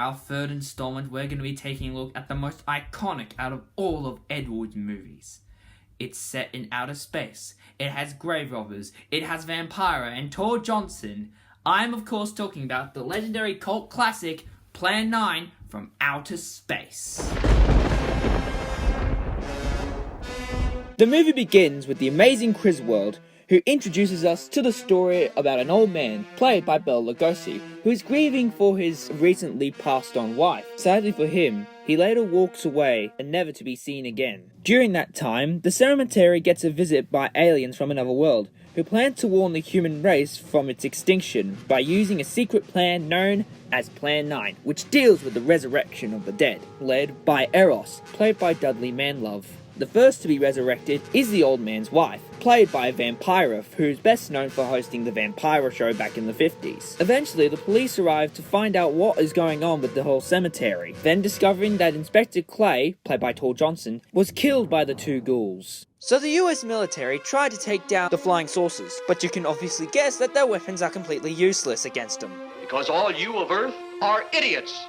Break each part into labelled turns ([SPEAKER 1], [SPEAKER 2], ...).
[SPEAKER 1] our third installment, we're going to be taking a look at the most iconic out of all of Edward's movies. It's set in outer space, it has grave robbers, it has Vampira and Tor Johnson. I'm of course talking about the legendary cult classic, Plan 9 from Outer Space.
[SPEAKER 2] The movie begins with the amazing Griswold, who introduces us to the story about an old man, played by Bela Lugosi, who is grieving for his recently passed on wife. Sadly for him, he later walks away and never to be seen again. During that time, the cemetery gets a visit by aliens from another world, who plan to warn the human race from its extinction by using a secret plan known as Plan 9, which deals with the resurrection of the dead, led by Eros, played by Dudley Manlove. The first to be resurrected is the old man's wife, played by Vampira, who's best known for hosting the Vampira show back in the 50s. Eventually, the police arrive to find out what is going on with the whole cemetery, then discovering that Inspector Clay, played by Tor Johnson, was killed by the two ghouls. So the US military tried to take down the flying saucers, but you can obviously guess that their weapons are completely useless against them.
[SPEAKER 3] Because all you of Earth are idiots.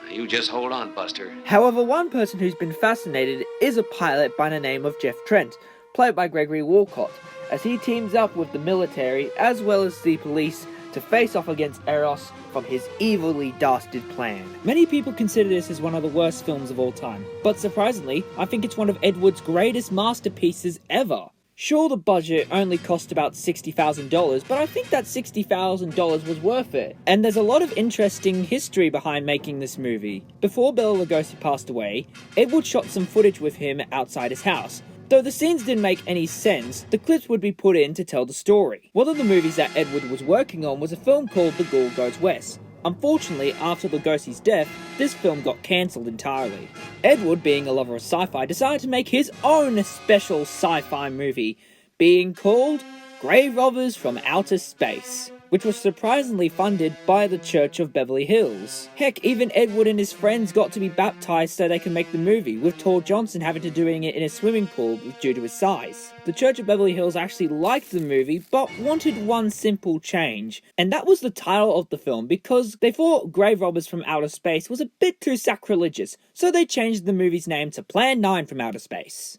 [SPEAKER 3] You just hold on, Buster.
[SPEAKER 2] However, one person who's been fascinated is a pilot by the name of Jeff Trent, played by Gregory Walcott, as he teams up with the military as well as the police to face off against Eros from his evilly dastard plan. Many people consider this as one of the worst films of all time, but surprisingly, I think it's one of Edward's greatest masterpieces ever. Sure, the budget only cost about $60,000, but I think that $60,000 was worth it. And there's a lot of interesting history behind making this movie. Before Bela Lugosi passed away, Edward shot some footage with him outside his house. Though the scenes didn't make any sense, the clips would be put in to tell the story. One of the movies that Edward was working on was a film called The Ghoul Goes West. Unfortunately, after Lugosi's death, this film got cancelled entirely. Edward, being a lover of sci-fi, decided to make his own special sci-fi movie, being called Grave Robbers from Outer Space, which was surprisingly funded by the Church of Beverly Hills. Heck, even Edward and his friends got to be baptized so they could make the movie, with Tor Johnson having to doing it in a swimming pool due to his size. The Church of Beverly Hills actually liked the movie, but wanted one simple change, and that was the title of the film, because they thought Grave Robbers from Outer Space was a bit too sacrilegious, so they changed the movie's name to Plan 9 from Outer Space.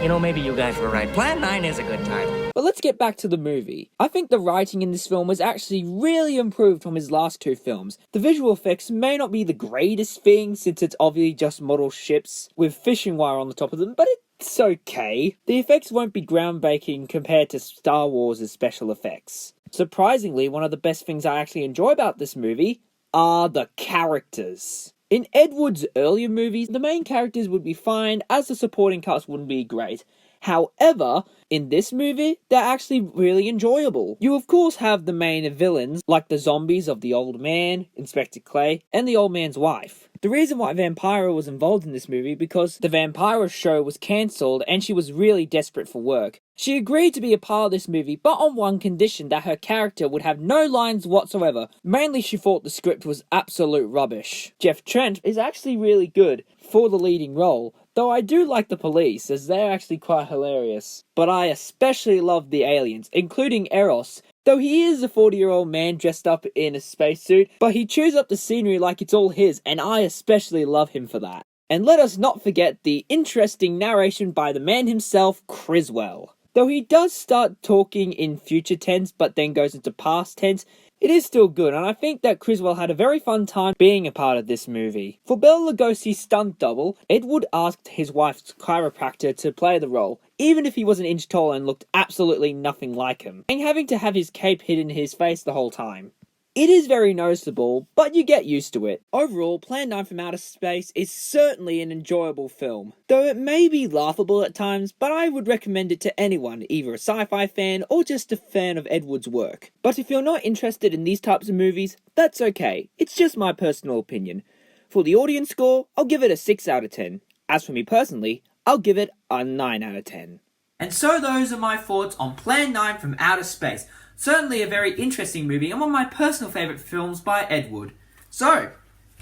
[SPEAKER 4] You know, maybe you guys were right. Plan 9 is a good title.
[SPEAKER 2] But let's get back to the movie. I think the writing in this film was actually really improved from his last two films. The visual effects may not be the greatest thing, since it's obviously just model ships with fishing wire on the top of them, but it's okay. The effects won't be groundbreaking compared to Star Wars' special effects. Surprisingly, one of the best things I actually enjoy about this movie are the characters. In Edward's earlier movies, the main characters would be fine, as the supporting cast wouldn't be great. However, in this movie, they're actually really enjoyable. You of course have the main villains, like the zombies of the old man, Inspector Clay, and the old man's wife. The reason why Vampira was involved in this movie because the Vampira show was cancelled and she was really desperate for work. She agreed to be a part of this movie, but on one condition, that her character would have no lines whatsoever. Mainly she thought the script was absolute rubbish. Jeff Trent is actually really good for the leading role, though I do like the police, as they're actually quite hilarious. But I especially love the aliens, including Eros. Though he is a 40-year-old man dressed up in a spacesuit, but he chews up the scenery like it's all his, and I especially love him for that. And let us not forget the interesting narration by the man himself, Griswold. Though he does start talking in future tense, but then goes into past tense, it is still good, and I think that Griswold had a very fun time being a part of this movie. For Bela Lugosi's stunt double, Edward asked his wife's chiropractor to play the role, even if he was an inch tall and looked absolutely nothing like him, and having to have his cape hidden in his face the whole time. It is very noticeable, but you get used to it. Overall, Plan 9 from Outer Space is certainly an enjoyable film. Though it may be laughable at times, but I would recommend it to anyone, either a sci-fi fan or just a fan of Edward's work. But if you're not interested in these types of movies, that's okay. It's just my personal opinion. For the audience score, I'll give it a 6 out of 10. As for me personally, I'll give it a 9 out of 10.
[SPEAKER 1] And so those are my thoughts on Plan 9 from Outer Space. Certainly a very interesting movie and one of my personal favourite films by Edward. So,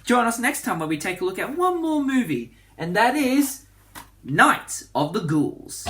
[SPEAKER 1] join us next time where we take a look at one more movie, and that is Night of the Ghouls.